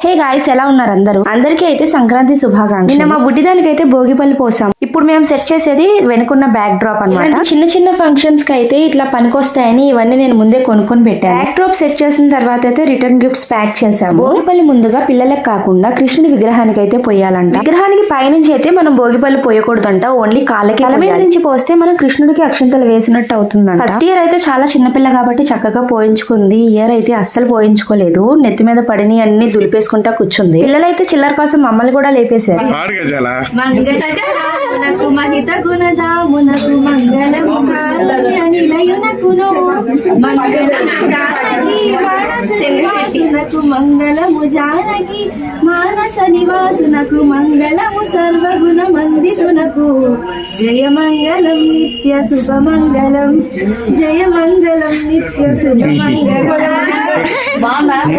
Hey guys, ఎలా ఉన్నారు అందరికీ అయితే సంక్రాంతి శుభాకాంక్షలు. నిన్న మా బుడ్డిదానికి అయితే భోగిపల్లి పోసాం. ఇప్పుడు మేము సెట్ చేసేది వెనుకున్న బ్యాక్ డ్రాప్ అన్నమాట. చిన్న చిన్న ఫంక్షన్స్ కి అయితే ఇట్లా పనికొస్తాయని ఇవన్నీ నేను ముందే కొనుక్కొని పెట్టాను. బ్యాక్ డ్రాప్ సెట్ చేసిన తర్వాత అయితే రిటర్న్ గిఫ్ట్స్ ప్యాక్ చేసాము. భోగిపల్లి ముందుగా పిల్లలకు కాకుండా కృష్ణుడి విగ్రహానికి అయితే పోయాలంట. విగ్రహానికి పైనుంచి అయితే మనం భోగిపల్లి పోయకూడదంట, ఓన్లీ కాళ్ళకి. తల మీద నుంచి పోస్తే మనం కృష్ణుడికి అక్షంతలు వేసినట్టు అవుతుందంట. ఫస్ట్ ఇయర్ అయితే చాలా చిన్నపిల్ల కాబట్టి చక్కగా పోయించుకుంది. ఇయర్ అయితే అస్సలు పోయించుకోలేదు. నెత్తి మీద పడిని అన్ని దులిపేసుకుంటా కూర్చుంది. పిల్లలైతే చిల్లర కోసం మమ్మల్ని కూడా లేపేశారు. మంగళము జానకి మానస నివాసునకు మంగళము సర్వగుణ మందితునకు జయ మంగళం నిత్య శుభ మంగళం జయ మంగళం నిత్య శుభ మంగళం.